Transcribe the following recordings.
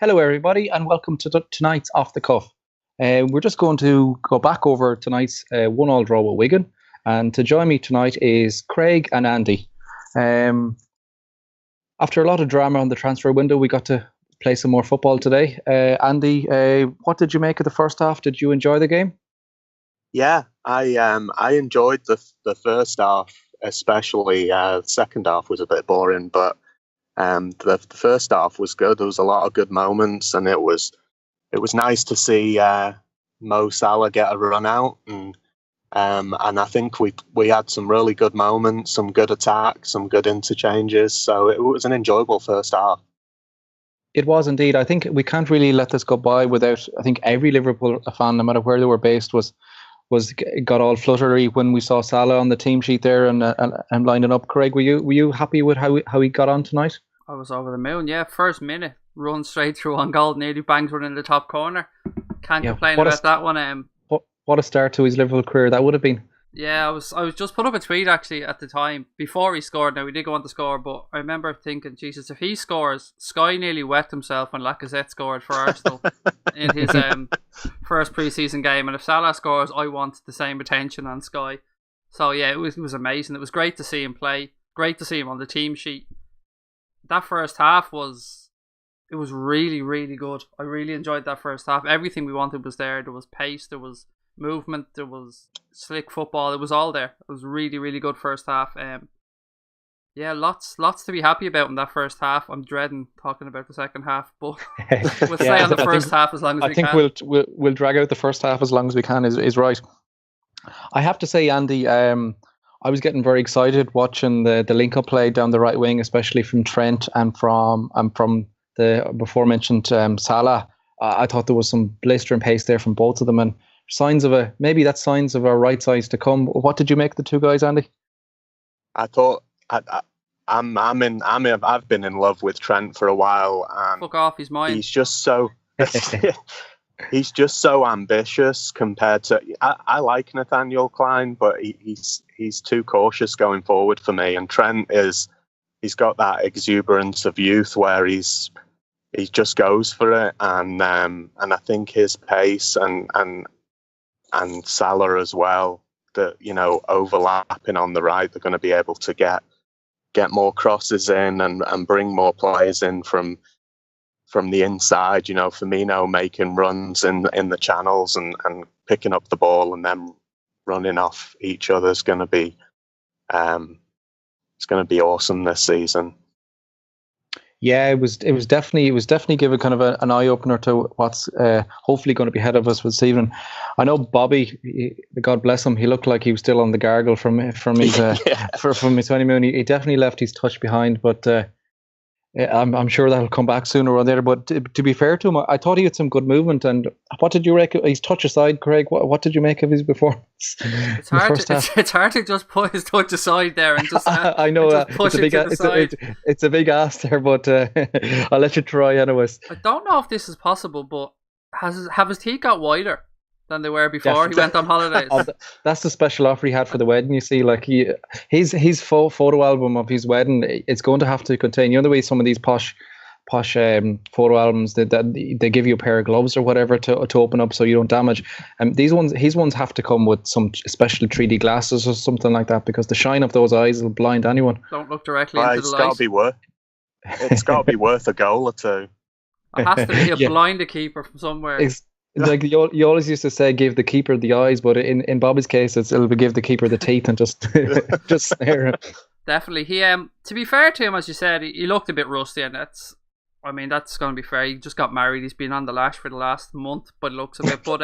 Hello, everybody, and welcome to tonight's Off the Cuff. We're just going to go back over tonight's 1-1 draw with Wigan. And to join me tonight is Craig and Andy. After a lot of drama on the transfer window, we got to play some more football today. Andy, what did you make of the first half? Did you enjoy the game? Yeah, I enjoyed the first half, especially. The second half was a bit boring, but the first half was good. There was a lot of good moments, and it was nice to see Mo Salah get a run out, and I think we had some really good moments, some good attacks, some good interchanges. So it was an enjoyable first half. It was indeed. I think we can't really let this go by without. I think every Liverpool fan, no matter where they were based, got all fluttery when we saw Salah on the team sheet there and lining up. Craig, were you happy with how he got on tonight? I was over the moon. Yeah, first minute, run straight through on goal, nearly bangs one in the top corner. Can't complain about that one. What a start to his Liverpool career that would have been. Yeah, I was just put up a tweet actually at the time before he scored. Now he did go on to score, but I remember thinking, Jesus, if he scores, Sky nearly wet himself when Lacazette scored for Arsenal in his first pre-season game, and if Salah scores, I want the same attention on Sky. So yeah, it was amazing. It was great to see him play. Great to see him on the team sheet. That first half was really, really good. I really enjoyed that first half. Everything we wanted was there. There was pace, there was movement, there was slick football. It was all there. It was really, really good first half. Yeah, lots to be happy about in that first half. I'm dreading talking about the second half, but we'll stay on the first half as long as we can. I think we'll drag out the first half as long as we can. Is right. I have to say, Andy, I was getting very excited watching the link-up play down the right wing, especially from Trent and from the before mentioned Salah. I thought there was some blistering pace there from both of them, and signs of signs of our right sides to come. What did you make of the two guys, Andy? I thought I've been in love with Trent for a while, and fuck off, he's mine. He's just so he's just so ambitious compared to. I like Nathaniel Klein, but he's too cautious going forward for me. And Trent he's got that exuberance of youth where he just goes for it, and I think his pace and Salah as well, that overlapping on the right, they're going to be able to get more crosses in and bring more players in from the inside. Firmino making runs in the channels and picking up the ball and then running off each other is going to be it's going to be awesome this season. Yeah, it was definitely giving kind of an eye opener to what's hopefully going to be ahead of us with Stephen. I know Bobby, God bless him, he looked like he was still on the gargle from his from his honeymoon. He definitely left his touch behind, but I'm sure that'll come back sooner or later. But to be fair to him, I thought he had some good movement. And what did you reckon? He's touch aside, Craig. What did you make of his performance? It's hard to just put his touch aside there and just. I know push it's a big ask there, but I'll let you try anyways. I don't know if this is possible, but have his teeth got wider than they were before he went on holidays? That's the special offer he had for the wedding. You see, like his photo album of his wedding, it's going to have to contain. The way some of these posh photo albums that they give you a pair of gloves or whatever to open up so you don't damage. And his ones have to come with some special 3D glasses or something like that, because the shine of those eyes will blind anyone. Don't look directly into the light. It's got to be worth a goal or two. It has to be blind a keeper from somewhere. Like you always used to say, give the keeper the eyes, but in Bobby's case, it'll be give the keeper the teeth and just snare him. Definitely. He to be fair to him, as you said, he looked a bit rusty, and that's going to be fair. He just got married. He's been on the lash for the last month, but it looks a bit. But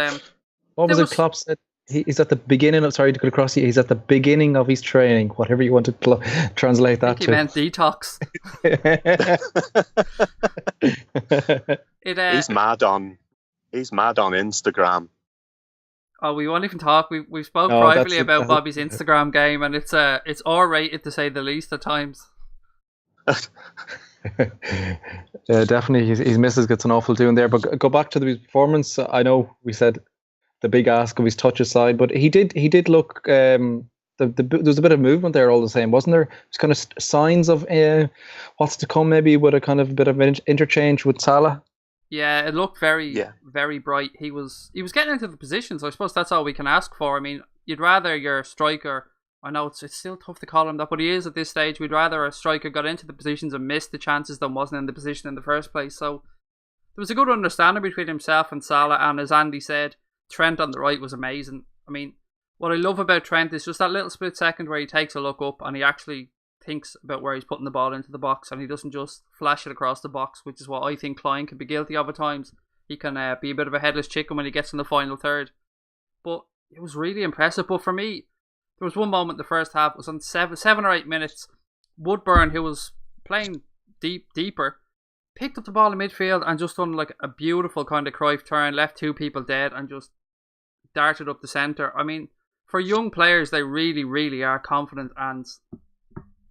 what was it? Klopp said he's at the beginning of. Sorry to cut across you. He's at the beginning of his training. Whatever you want to translate that to. He meant detox. He's mad on Instagram. Oh, we won't even talk. We spoke privately about Bobby's Instagram game, and it's R-rated to say the least at times. Yeah, definitely. His missus gets an awful doing there. But go back to his performance. I know we said the big ask of his touch aside, but he did look. There was a bit of movement there all the same, wasn't there? There's kind of signs of what's to come, maybe with a kind of bit of interchange with Salah. Yeah, it looked very, Yeah. very bright. He was getting into the positions. I suppose that's all we can ask for. I mean, you'd rather your striker. I know it's still tough to call him that, but he is at this stage. We'd rather a striker got into the positions and missed the chances than wasn't in the position in the first place. So there was a good understanding between himself and Salah. And as Andy said, Trent on the right was amazing. I mean, what I love about Trent is just that little split second where he takes a look up and he actually thinks about where he's putting the ball into the box, and he doesn't just flash it across the box, which is what I think Klein can be guilty of at times. He can be a bit of a headless chicken when he gets in the final third. But it was really impressive. But for me, there was one moment in the first half, it was on 7 or 8 minutes. Woodburn, who was playing deeper, picked up the ball in midfield and just done like a beautiful kind of Cruyff turn, left 2 people dead and just darted up the centre. I mean, for young players, they really, really are confident, and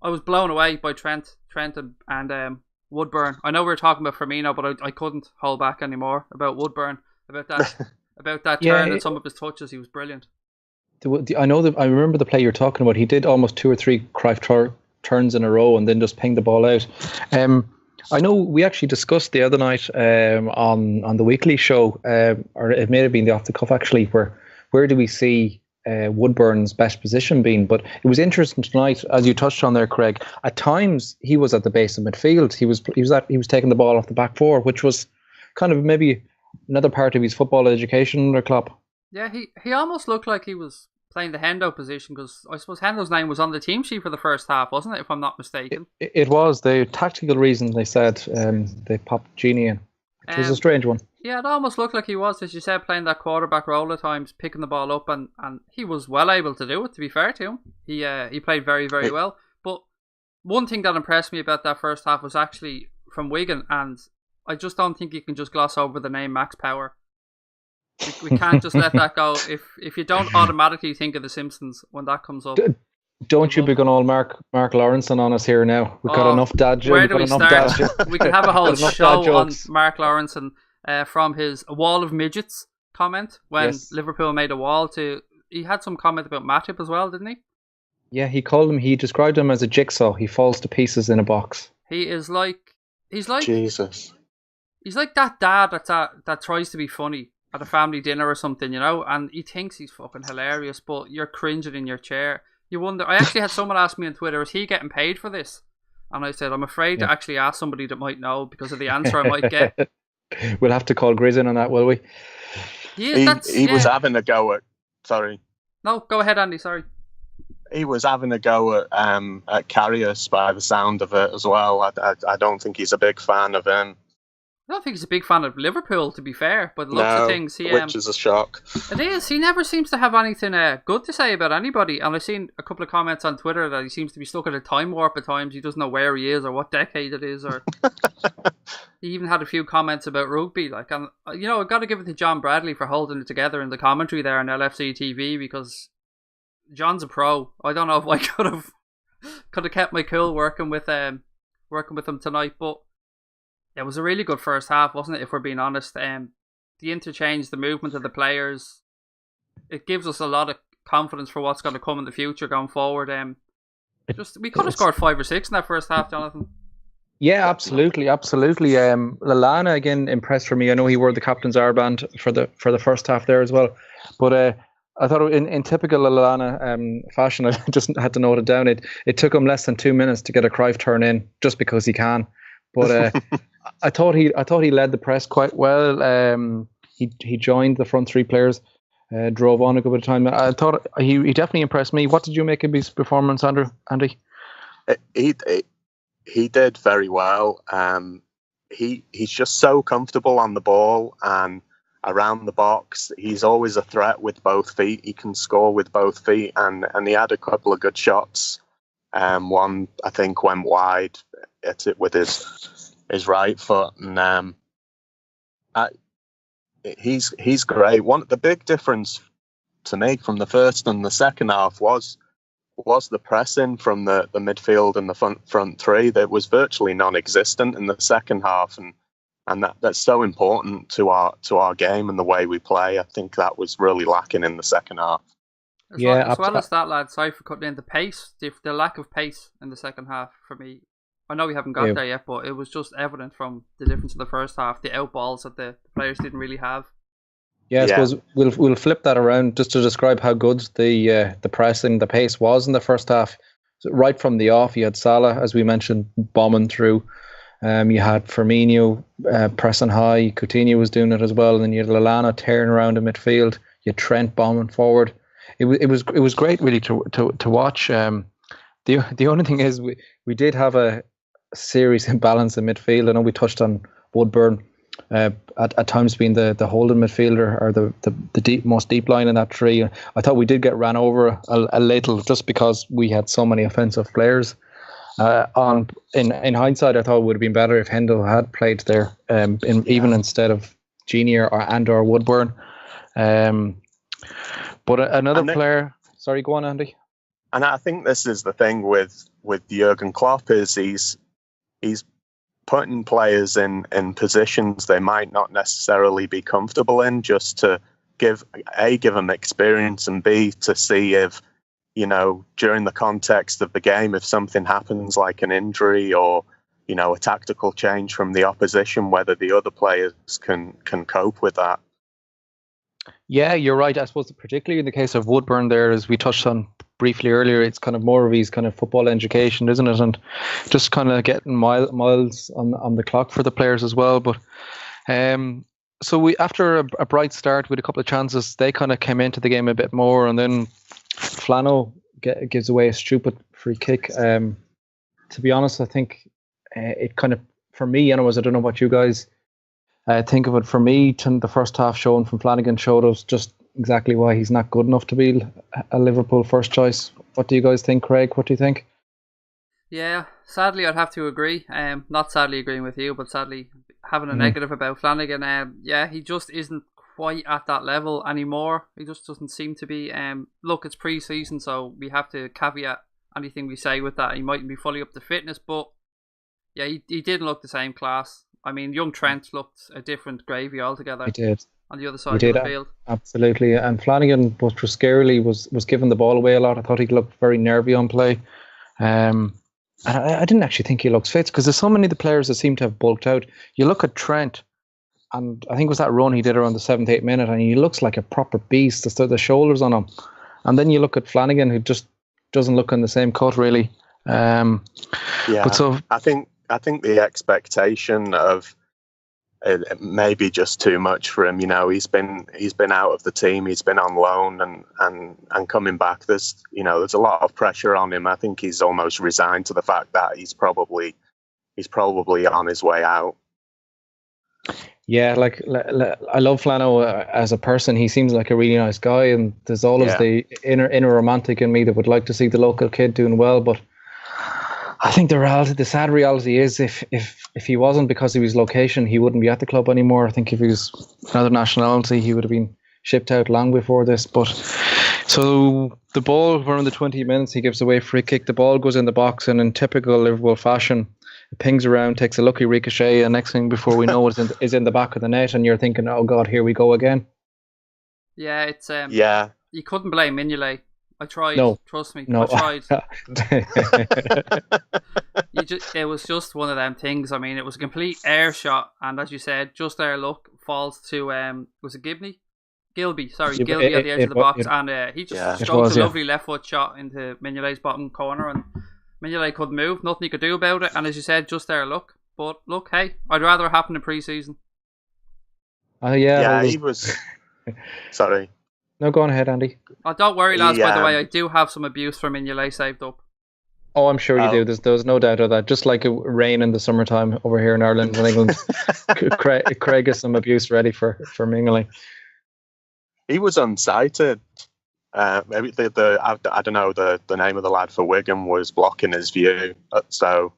I was blown away by Trent and Woodburn. I know we were talking about Firmino, but I couldn't hold back anymore about Woodburn, about that turn and some of his touches. He was brilliant. I remember the play you're talking about. He did almost 2 or 3 Cruyff turns in a row and then just pinged the ball out. I know we actually discussed the other night on the weekly show, or it may have been the off the cuff actually, where do we see Woodburn's best position being? But it was interesting tonight, as you touched on there, Craig. At times he was at the base of midfield. He was taking the ball off the back 4, which was kind of maybe another part of his football education under Klopp. Yeah, he almost looked like he was playing the Hendo position, because I suppose Hendo's name was on the team sheet for the first half, wasn't it, if I'm not mistaken? It was. The tactical reason they said they popped Genie in, which was a strange one. Yeah, it almost looked like he was, as you said, playing that quarterback role at times, picking the ball up, and he was well able to do it, to be fair to him. He played very, very well. But one thing that impressed me about that first half was actually from Wigan, and I just don't think you can just gloss over the name Max Power. We can't just let that go. If you don't automatically think of The Simpsons when that comes up. Don't you be going all Mark Lawrenson on us here now. We've got enough dad jokes. Where do we start? We can have a whole show on Mark Lawrenson from his wall of midgets comment when Liverpool made a wall to... He had some comment about Matip as well, didn't he? Yeah, he described him as a jigsaw. He falls to pieces in a box. He's like Jesus. He's like that dad that tries to be funny at a family dinner or something, you know, and he thinks he's fucking hilarious, but you're cringing in your chair. You wonder. I actually had someone ask me on Twitter, is he getting paid for this? And I said, I'm afraid to actually ask somebody that might know because of the answer I might get. We'll have to call Grizz in on that, will we? He was having a go at... Sorry. No, go ahead, Andy, sorry. He was having a go at Karius by the sound of it as well. I don't think he's a big fan of him. I don't think he's a big fan of Liverpool, to be fair, but lots of things. Which is a shock. It is. He never seems to have anything good to say about anybody. And I've seen a couple of comments on Twitter that he seems to be stuck in a time warp at times. He doesn't know where he is or what decade it is. Or he even had a few comments about rugby. And I've got to give it to John Bradley for holding it together in the commentary there on LFC TV, because John's a pro. I don't know if I could have kept my cool working with him tonight, but it was a really good first half, wasn't it, if we're being honest? The interchange, the movement of the players, it gives us a lot of confidence for what's going to come in the future going forward. We could have scored 5 or 6 in that first half, Jonathan. Yeah, absolutely. Lallana again impressed for me. I know he wore the captain's armband for the first half there as well, but I thought in typical Lallana fashion, I just had to note it down. It took him less than 2 minutes to get a Cruyff turn in, just because he can. But I thought he led the press quite well. He joined the front 3 players, drove on a good bit of time. I thought he definitely impressed me. What did you make of his performance, Andy? He did very well. He's just so comfortable on the ball and around the box. He's always a threat with both feet. He can score with both feet, and he had a couple of good shots. One I think went wide. Hit it with his right foot, and he's great. The big difference to me from the first and the second half was the pressing from the midfield and the front 3 that was virtually non-existent in the second half, and that's so important to our game and the way we play. I think that was really lacking in the second half. As well as that, lad, sorry for cutting in, the pace, the lack of pace in the second half for me I know we haven't got there yet, but it was just evident from the difference in the first half, the outballs that the players didn't really have. Yeah, I suppose we'll flip that around just to describe how good the pressing, the pace was in the first half. So right from the off, you had Salah, as we mentioned, bombing through. You had Firmino pressing high. Coutinho was doing it as well, and then you had Lallana tearing around in midfield. You had Trent bombing forward. It was great really to watch. The only thing is we did have a serious imbalance in midfield. I know we touched on Woodburn at times being the holding midfielder or the most deep line in that three. I thought we did get ran over a little just because we had so many offensive players. In hindsight, I thought it would have been better if Hendo had played there, even instead of Genie or Woodburn. But another player. Sorry, go on, Andy. And I think this is the thing with Jurgen Klopp is he's putting players in positions they might not necessarily be comfortable in, just to give them experience, and B, to see if, during the context of the game, if something happens like an injury or, a tactical change from the opposition, whether the other players can cope with that. Yeah, you're right. I suppose particularly in the case of Woodburn there, as we touched on briefly earlier, it's kind of more of his kind of football education, isn't it? And just kind of getting miles on the clock for the players as well. But so we, after a bright start with a couple of chances, they kind of came into the game a bit more, and then Flano gives away a stupid free kick. To be honest, I think it kind of, for me, anyways, I don't know what you guys think of it. For me, the first half showing from Flanagan showed us just exactly why he's not good enough to be a Liverpool first choice. What do you guys think, Craig? What do you think? Yeah, sadly I'd have to agree. Not sadly agreeing with you, but sadly having a negative about Flanagan. Yeah, he just isn't quite at that level anymore. He just doesn't seem to be. Look, it's pre-season, so we have to caveat anything we say with that. He mightn't be fully up to fitness, but yeah, he didn't look the same class. I mean, young Trent looked a different gravy altogether. He did. On the other side of the field. Absolutely. And Flanagan, but scarily, was giving the ball away a lot. I thought he looked very nervy on play. And I didn't actually think he looks fit, because there's so many of the players that seem to have bulked out. You look at Trent, and I think it was that run he did around the 7th, 8th minute, and he looks like a proper beast. The shoulders on him. And then you look at Flanagan, who just doesn't look in the same cut, really. But so I think the expectation of it may be just too much for him. He's been out of the team. He's been on loan and coming back. There's a lot of pressure on him. I think he's almost resigned to the fact that he's probably on his way out. Yeah, I love Flano as a person. He seems like a really nice guy, and there's always the inner romantic in me that would like to see the local kid doing well. But I think the sad reality is if he wasn't, because of his location, he wouldn't be at the club anymore. I think if he was another nationality, he would have been shipped out long before this. But so the ball, we're in the 20 minutes, he gives away a free kick. The ball goes in the box, and in typical Liverpool fashion, it pings around, takes a lucky ricochet, and next thing before we know it is in the back of the net, and you're thinking, oh God, here we go again. Yeah, it's you couldn't blame Mignolet. I tried. No. Trust me. No. I tried. It was just one of them things. I mean, it was a complete air shot, and as you said, just their luck falls to was it Gilby? Sorry, Gilby at the edge of the box, and he just stroked a lovely left foot shot into Mignolet's bottom corner, and Mignolet couldn't move. Nothing he could do about it, and as you said, just their luck. But look, hey, I'd rather it happen in pre-season. He was. Sorry. No, go on ahead, Andy. Oh, don't worry, lads, by the way, I do have some abuse from Mignolet saved up. Oh, I'm sure you do. There's no doubt of that. Just like rain in the summertime over here in Ireland and England. Craig has some abuse ready for Mignolet. He was unsighted. Maybe I don't know, the name of the lad for Wigan was blocking his view. So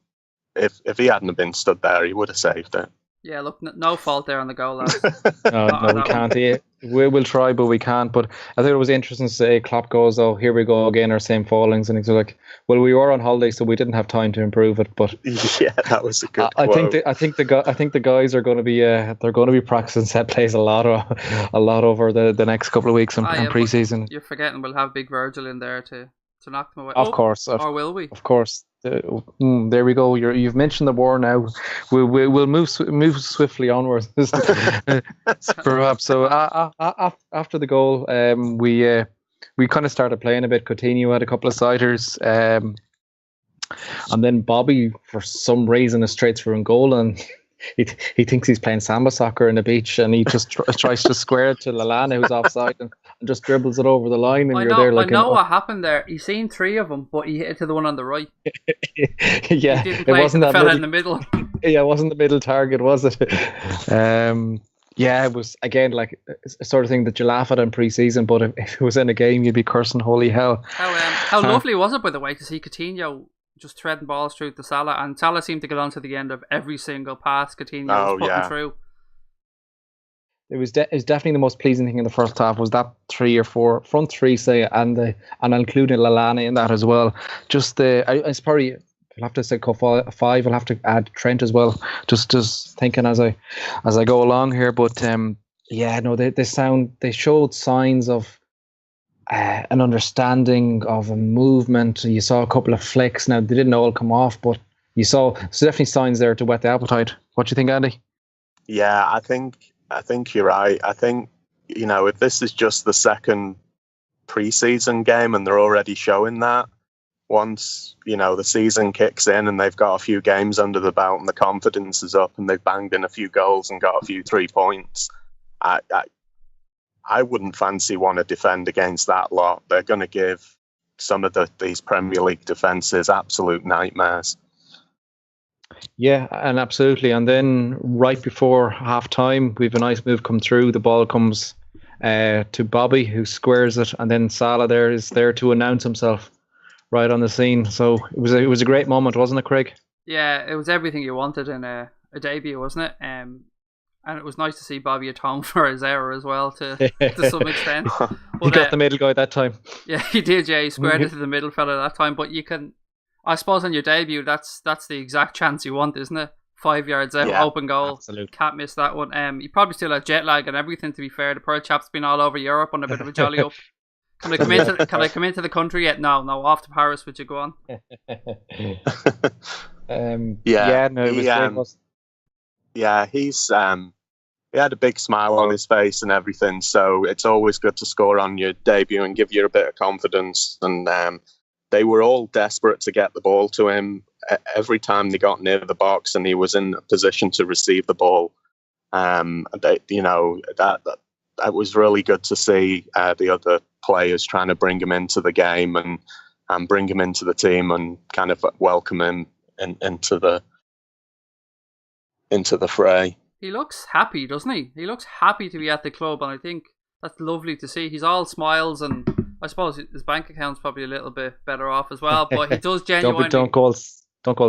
if he hadn't been stood there, he would have saved it. Yeah, look, no fault there on the goal, lads. No, we can't. We'll try, but we can't. But I think it was interesting to say Klopp goes, oh, here we go again, our same fallings. And he's like, well, we were on holiday, so we didn't have time to improve it. But yeah, that was a good quote. I think the guys are going to be they're going to be practicing set plays a lot over the next couple of weeks in pre-season. You're forgetting we'll have Big Virgil in there to knock them away. Of course. Or will we? Of course. There we go. You've mentioned the war now. We'll move swiftly onwards. Perhaps. So after the goal, we kind of started playing a bit. Coutinho had a couple of siders, and then Bobby, for some reason, is straight through in goal, and he thinks he's playing samba soccer on the beach, and he just tries to square it to Lallana, who's offside, and just dribbles it over the line. And I you're know, there like, I know what happened there. He's seen 3 of them, but he hit it to the one on the right. Yeah, he didn't play it to the fella in the middle. Yeah, it wasn't the middle target, was it? Yeah, it was again like a sort of thing that you laugh at in pre-season, but if it was in a game, you'd be cursing holy hell. How lovely was it, by the way, to see Coutinho just threading balls through to Salah, and Salah seemed to get on to the end of every single pass Coutinho was putting through. It was definitely the most pleasing thing in the first half was that 3 or 4 front three, say, and including Lallana in that as well. Just it's probably, I'll have to say 5. I'll have to add Trent as well. Just thinking as I go along here, but they showed signs of an understanding of a movement. You saw a couple of flicks. Now they didn't all come off, but you saw there's definitely signs there to whet the appetite. What do you think, Andy? Yeah, I think you're right. I think, if this is just the second pre-season game and they're already showing that, once, the season kicks in and they've got a few games under the belt and the confidence is up and they've banged in a few goals and got a few 3 points, I wouldn't fancy want to defend against that lot. They're going to give some of these Premier League defences absolute nightmares. Yeah, and absolutely. And then right before half time, we've a nice move come through. The ball comes to Bobby, who squares it, and then Salah is there to announce himself right on the scene. So it was a great moment, wasn't it, Craig? Yeah, it was everything you wanted in a debut, wasn't it? And it was nice to see Bobby atone for his error as well, to some extent. But, he got the middle guy that time. Yeah, he did. Yeah, he squared it to the middle fella that time. But you can, I suppose, on your debut, that's the exact chance you want, isn't it? 5 yards out, open goal. Absolutely. Can't miss that one. You probably still have jet lag and everything, to be fair. The poor chap's been all over Europe on a bit of a jolly up. Can I come into the country yet? No, off to Paris, would you go on? He had a big smile on his face and everything, so it's always good to score on your debut and give you a bit of confidence. And they were all desperate to get the ball to him every time they got near the box and he was in a position to receive the ball. That was really good to see the other players trying to bring him into the game and bring him into the team and kind of welcome him into the fray. He looks happy, doesn't he? He looks happy to be at the club, and I think that's lovely to see. He's all smiles, and I suppose his bank account's probably a little bit better off as well. But he does genuinely don't call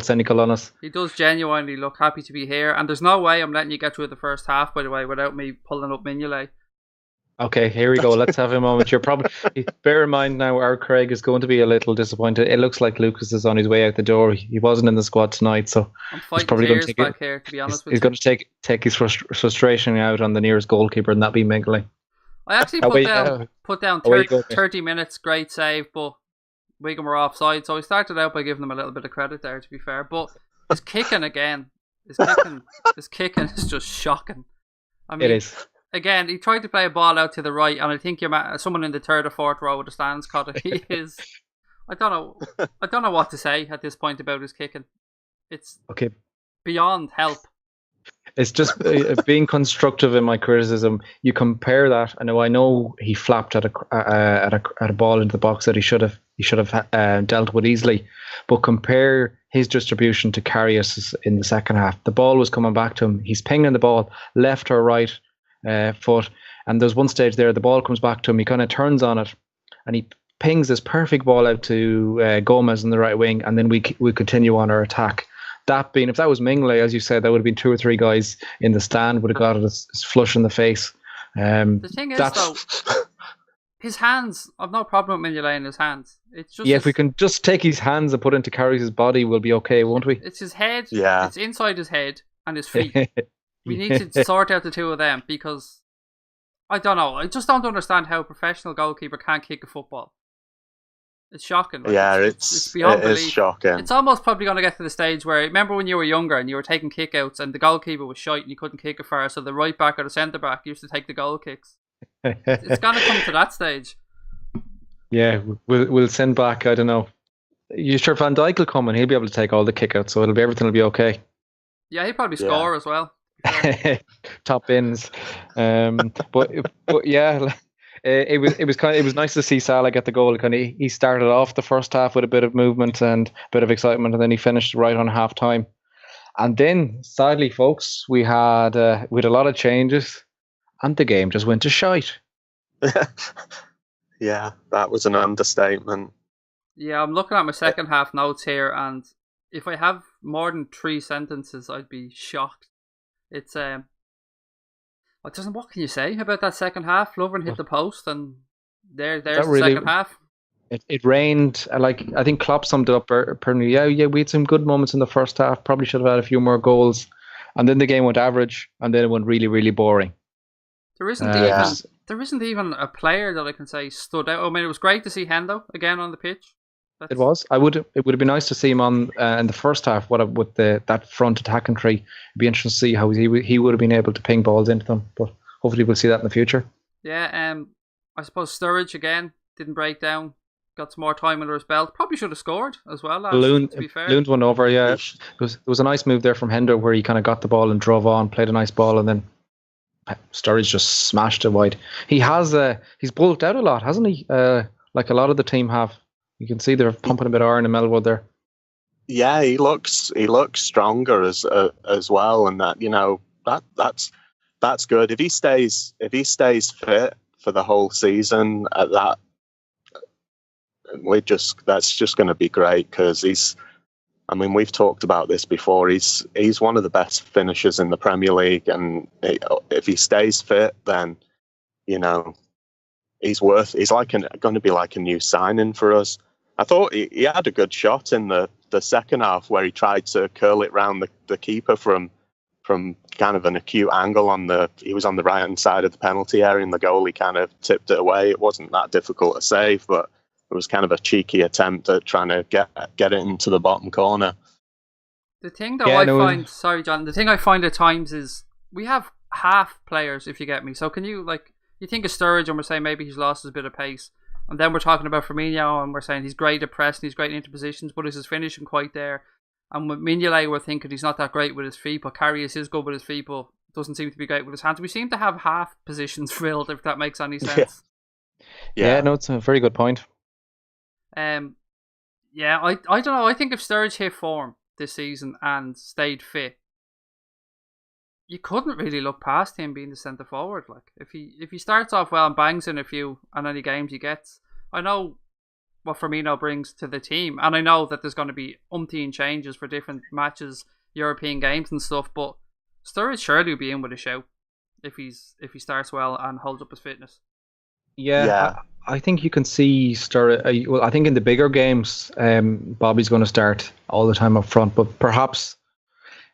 cynical on us. He does genuinely look happy to be here, and there's no way I'm letting you get through the first half, by the way, without me pulling up Mignolet. Okay, here we go. Let's have a moment. You're probably bear in mind now. Our Craig is going to be a little disappointed. It looks like Lucas is on his way out the door. He wasn't in the squad tonight, so I'm fighting probably tears back here. To be honest with you, he's going to take his frustration out on the nearest goalkeeper, and that be Mignolet. I actually put down 30 minutes. Great save, but Wigan were offside, so I started out by giving them a little bit of credit there. To be fair, but his kicking again, his kicking is just shocking. I mean, it is. Again, he tried to play a ball out to the right, and I think someone in the 3rd or 4th row of the stands caught it. He is. I don't know what to say at this point about his kicking. It's beyond help. It's just being constructive in my criticism. You compare that. I know he flapped at a ball into the box that he should have dealt with easily, but compare his distribution to Karius in the second half. The ball was coming back to him. He's pinging the ball left or right foot, and there's one stage there the ball comes back to him. He kind of turns on it, and he pings this perfect ball out to Gomez in the right wing, and then we continue on our attack. That being, if that was Mignolet, as you said, that would have been 2 or 3 guys in the stand would have got it as flush in the face. The thing is, though, his hands, I've no problem with Mignolet in his hands. It's just if we can just take his hands and put it into Karius' body, we'll be okay, won't we? It's his head. Yeah. It's inside his head and his feet. We need to sort out the 2 of them, because I don't know. I just don't understand how a professional goalkeeper can't kick a football. It's shocking. Like, Yeah, it's beyond it is belief. shocking. It's almost probably going to get to the stage where, remember when you were younger and you were taking kick-outs and the goalkeeper was shite and you couldn't kick it far, so the right back or the centre back used to take the goal kicks. It's going to come to that stage. Yeah, we'll send back, I don't know. You sure Van Dijk will come and he'll be able to take all the kickouts, so everything will be okay. Yeah, he'll probably score as well. Top bins. But yeah, it was nice to see Salah get the goal. He started off the first half with a bit of movement and a bit of excitement, and then he finished right on half time. And then, sadly, folks, we had a lot of changes, and the game just went to shite. Yeah, that was an understatement. Yeah, I'm looking at my second half notes here, and if I have more than 3 sentences, I'd be shocked. It's what can you say about that second half? Lovren hit the post, and there's the second half. It rained. I think Klopp summed it up perfectly. Yeah, we had some good moments in the first half. Probably should have had a few more goals, and then the game went average, and then it went really, really boring. There isn't even a player that I can say stood out. I mean, it was great to see Hendo again on the pitch. It was. It would have been nice to see him on in the first half. With that front attacking three, it'd be interesting to see how he would have been able to ping balls into them. But hopefully, we'll see that in the future. Yeah. I suppose Sturridge again didn't break down. Got some more time under his belt. Probably should have scored as well. To be fair, ballooned one over. Yeah, it was a nice move there from Hendo where he kind of got the ball and drove on, played a nice ball, and then Sturridge just smashed it wide. He's bulked out a lot, hasn't he? Like a lot of the team have. You can see they're pumping a bit of iron in Melwood there. Yeah, he looks stronger as well, and that's good. If he stays fit for the whole season, that's just going to be great because we've talked about this before. He's one of the best finishers in the Premier League, and if he stays fit, then he's going to be like a new signing for us. I thought he had a good shot in the second half where he tried to curl it round the keeper from kind of an acute angle he was on the right hand side of the penalty area, and the goalie kind of tipped it away. It wasn't that difficult to save, but it was kind of a cheeky attempt at trying to get it into the bottom corner. The thing that sorry John, the thing I find at times is we have half players, if you get me. So can you you think of Sturridge and we're saying maybe he's lost his bit of pace. And then we're talking about Firmino and we're saying he's great at pressing, he's great into positions, but is his finishing quite there? And with Mignolet, we're thinking he's not that great with his feet, but Karius is good with his feet, but doesn't seem to be great with his hands. We seem to have half positions filled, if that makes any sense. Yeah, no, it's a very good point. I don't know. I think if Sturridge hit form this season and stayed fit, you couldn't really look past him being the centre forward. Like if he starts off well and bangs in a few and any games he gets, I know what Firmino brings to the team, and I know that there's going to be umpteen changes for different matches, European games and stuff. But Sturridge surely will be in with a shout if he starts well and holds up his fitness. Yeah. I think you can see Sturridge. Well, I think in the bigger games, Bobby's going to start all the time up front, but perhaps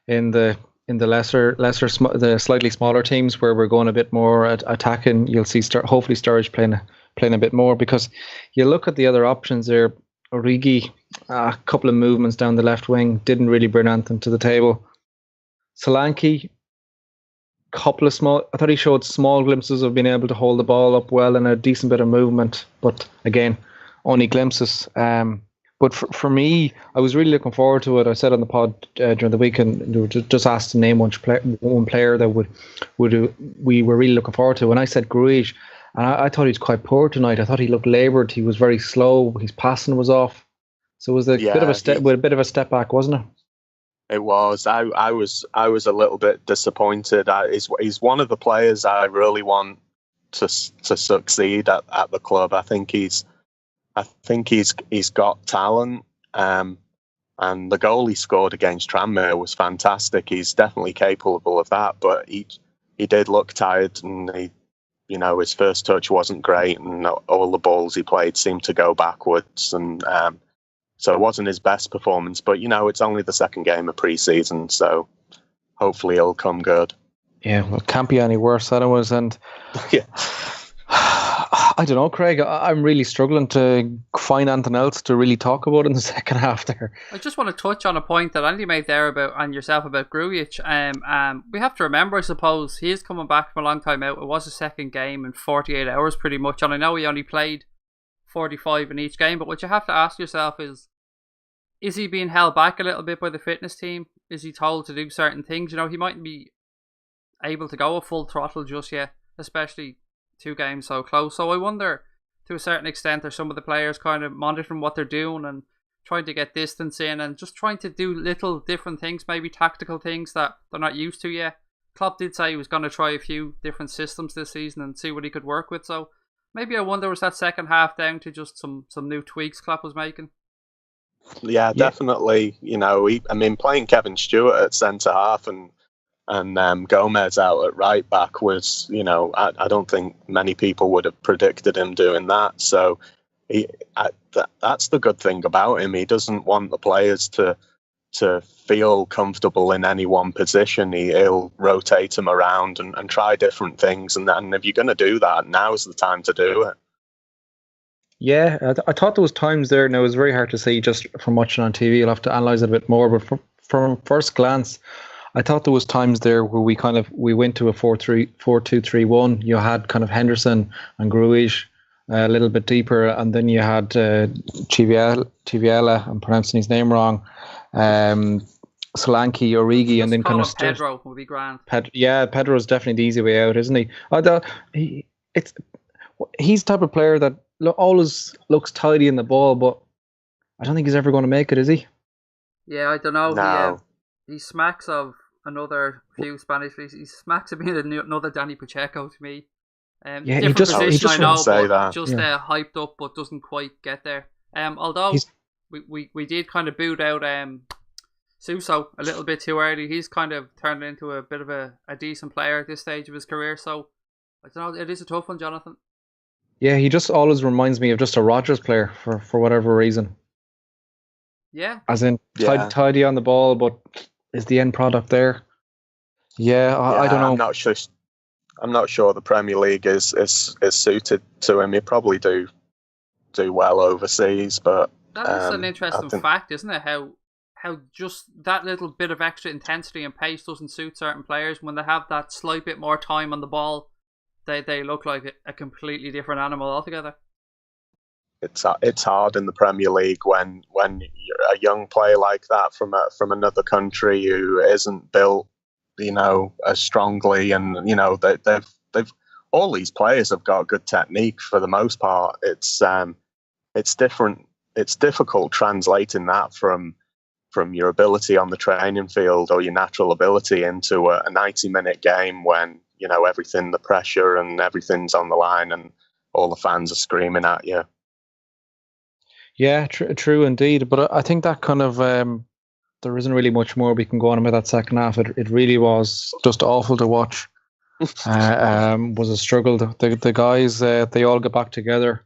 in the the slightly smaller teams where we're going a bit more attacking, you'll see hopefully Sturridge playing a bit more, because you look at the other options there. Origi, a couple of movements down the left wing, didn't really bring anything to the table. Solanke, I thought he showed small glimpses of being able to hold the ball up well and a decent bit of movement, but again, only glimpses. But for me, I was really looking forward to it. I said on the pod during the weekend, they were just asked to name one player that we were really looking forward to, and I said Gruij, and I thought he was quite poor tonight. I thought he looked laboured. He was very slow. His passing was off. So it was a bit of a step back, wasn't it? It was. I was a little bit disappointed. He's one of the players I really want to succeed at the club. I think he's got talent, and the goal he scored against Tranmere was fantastic. He's definitely capable of that, but he did look tired, and his first touch wasn't great, and all the balls he played seemed to go backwards, and so it wasn't his best performance. But it's only the second game of pre-season, so hopefully it'll come good. Yeah, well, it can't be any worse than it was, and yeah. I don't know, Craig. I'm really struggling to find anything else to really talk about in the second half there. I just want to touch on a point that Andy made there and yourself about Grujic. We have to remember, I suppose, he is coming back from a long time out. It was a second game in 48 hours pretty much, and I know he only played 45 in each game, but what you have to ask yourself is he being held back a little bit by the fitness team? Is he told to do certain things? You know, he mightn't be able to go a full throttle just yet, especially 2 games so close. So I wonder, to a certain extent, are some of the players kind of monitoring what they're doing and trying to get distance in and just trying to do little different things, maybe tactical things that they're not used to yet. Klopp did say he was going to try a few different systems this season and see what he could work with. So maybe I wonder, was that second half down to just some new tweaks Klopp was making? Yeah, definitely. You know, playing Kevin Stewart at centre half and Gomez out at right back was, you know, I don't think many people would have predicted him doing that. So that's the good thing about him. He doesn't want the players to feel comfortable in any one position. He'll rotate them around and try different things. And if you're going to do that, now's the time to do it. Yeah, I thought there was times there. Now, it was very hard to see just from watching on TV. You'll have to analyse it a bit more. But from first glance, I thought there was times there where we went to a 4-2-3-1. You had kind of Henderson and Grujic a little bit deeper, and then you had Chiviela, I'm pronouncing his name wrong, Solanke, Origi, and then kind of Pedro would be grand. Pedro's definitely the easy way out, isn't he? I thought he's the type of player that always looks tidy in the ball, but I don't think he's ever going to make it, is he? Yeah, I don't know. No. He smacks of another few Spanish leagues. He smacks of being another Danny Pacheco to me. He just I know, say but that. hyped up, but doesn't quite get there. Although we did kind of boot out Suso a little bit too early. He's kind of turned into a bit of a decent player at this stage of his career. So I don't know. It is a tough one, Jonathan. Yeah, he just always reminds me of just a Rodgers player for whatever reason. Yeah. As in tidy on the ball, but is the end product there? Yeah, I don't know. I'm not sure the Premier League is suited to him. He'd probably do well overseas, but that is an interesting fact, isn't it? How just that little bit of extra intensity and pace doesn't suit certain players. When they have that slight bit more time on the ball, they look like a completely different animal altogether. It's hard in the Premier League when you're a young player like that from another country who isn't built, you know, as strongly, and you know they've all these players have got good technique for the most part. It's different. It's difficult translating that from your ability on the training field or your natural ability into a 90-minute game when, you know, the pressure and everything's on the line and all the fans are screaming at you. Yeah, true indeed. But I think that kind of there isn't really much more we can go on about that second half. It really was just awful to watch. Was a struggle. The guys they all get back together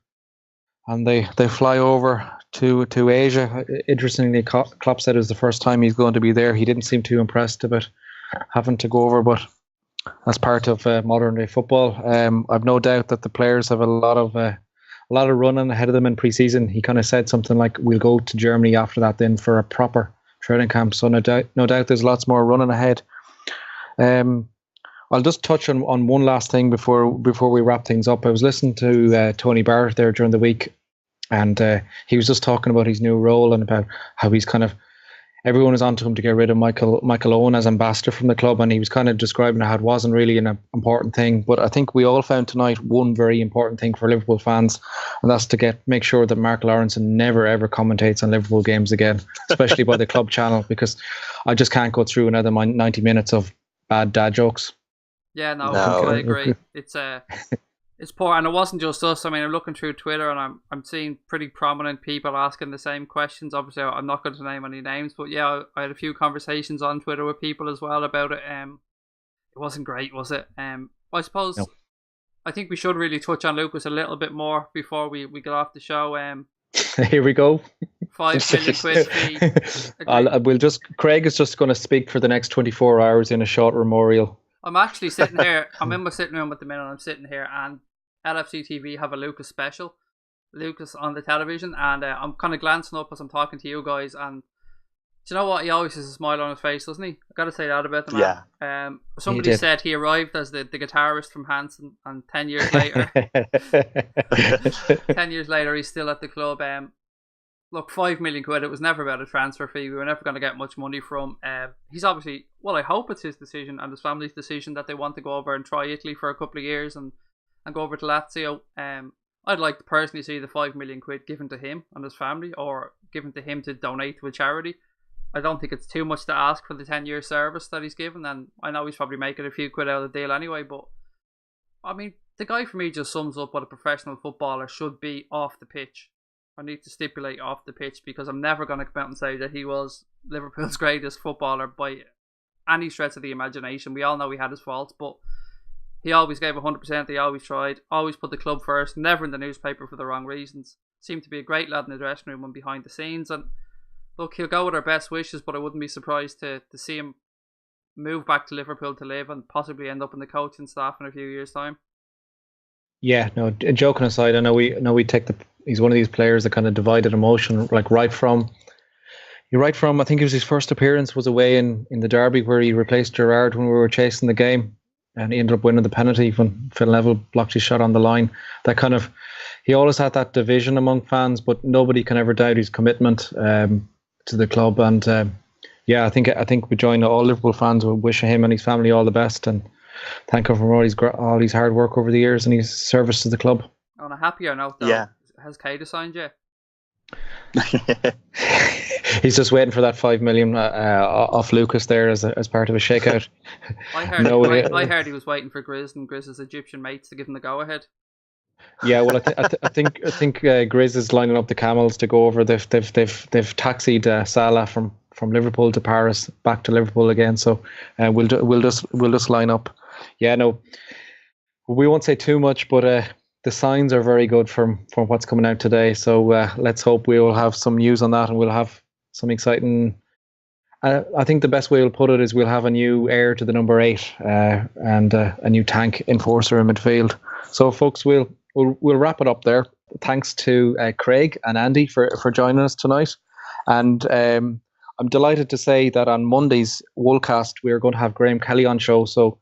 and they fly over to Asia. Interestingly, Klopp said it was the first time he's going to be there. He didn't seem too impressed about having to go over, but that's part of modern day football. I've no doubt that the players have a lot of running ahead of them in pre-season. He kind of said something like, "We'll go to Germany after that then for a proper training camp." So no doubt there's lots more running ahead. I'll just touch on one last thing before we wrap things up. I was listening to Tony Barrett there during the week, and he was just talking about his new role and about how he's kind of, everyone is onto him to get rid of Michael Owen as ambassador from the club, and he was kind of describing how it wasn't really an important thing. But I think we all found tonight one very important thing for Liverpool fans, and that's to make sure that Mark Lawrenson never ever commentates on Liverpool games again, especially by the club channel, because I just can't go through another 90 minutes of bad dad jokes. Yeah, no. I agree. It's poor, and it wasn't just us. I mean, I'm looking through Twitter and I'm seeing pretty prominent people asking the same questions. Obviously, I'm not going to name any names, but yeah, I had a few conversations on Twitter with people as well about it. It wasn't great, was it? I suppose no. I think we should really touch on Lucas a little bit more before we get off the show. Here we go. 5 million quid fee. Craig is just going to speak for the next 24 hours in a short memorial. I'm actually sitting here. I'm in my sitting room at the minute. I'm sitting here, and LFC TV have a Lucas special, Lucas on the television, and I'm kind of glancing up as I'm talking to you guys, and do you know what? He always has a smile on his face, doesn't he? I got to say that about the man. Yeah. Somebody said he arrived as the guitarist from Hanson, and 10 years later, 10 years later, he's still at the club. Look, 5 million quid. It was never about a transfer fee. We were never going to get much money from. He's obviously, well, I hope it's his decision and his family's decision that they want to go over and try Italy for a couple of years and go over to Lazio. I'd like to personally see the 5 million quid given to him and his family, or given to him to donate to a charity. I don't think it's too much to ask for the 10-year service that he's given, and I know he's probably making a few quid out of the deal anyway, but I mean, the guy for me just sums up what a professional footballer should be off the pitch. I need to stipulate off the pitch, because I'm never going to come out and say that he was Liverpool's greatest footballer by any stretch of the imagination. We all know he had his faults, but he always gave 100%. He always tried, always put the club first, never in the newspaper for the wrong reasons. Seemed to be a great lad in the dressing room and behind the scenes. And look, he'll go with our best wishes, but I wouldn't be surprised to see him move back to Liverpool to live and possibly end up in the coaching staff in a few years' time. Yeah, no, joking aside, I know we take he's one of these players that kind of divided emotion, like right from I think it was his first appearance was away in the derby where he replaced Gerrard when we were chasing the game, and he ended up winning the penalty when Phil Neville blocked his shot on the line. That kind of, he always had that division among fans, but nobody can ever doubt his commitment to the club. And yeah, I think we join all Liverpool fans will wish him and his family all the best and thank him for all his hard work over the years and his service to the club. On a happier note, though, has Kada signed yet? He's just waiting for that 5 million off Lucas there as part of a shakeout. I heard he was waiting for Grizz and Grizz's Egyptian mates to give him the go ahead. Yeah, well, I think Grizz is lining up the camels to go over. They've taxied Salah from Liverpool to Paris, back to Liverpool again. So we'll just line up. Yeah, no, we won't say too much, but the signs are very good from what's coming out today. So let's hope we will have some news on that, and we'll have some exciting. I think the best way we'll put it is we'll have a new heir to the number 8 and a new tank enforcer in midfield. So, folks, we'll wrap it up there. Thanks to Craig and Andy for joining us tonight, and I'm delighted to say that on Monday's Woolcast we're going to have Graham Kelly on show. So.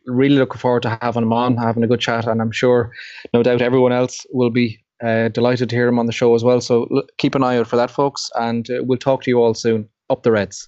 Really looking forward to having him on, having a good chat, and I'm sure, no doubt, everyone else will be delighted to hear him on the show as well. So keep an eye out for that, folks, and we'll talk to you all soon. Up the Reds.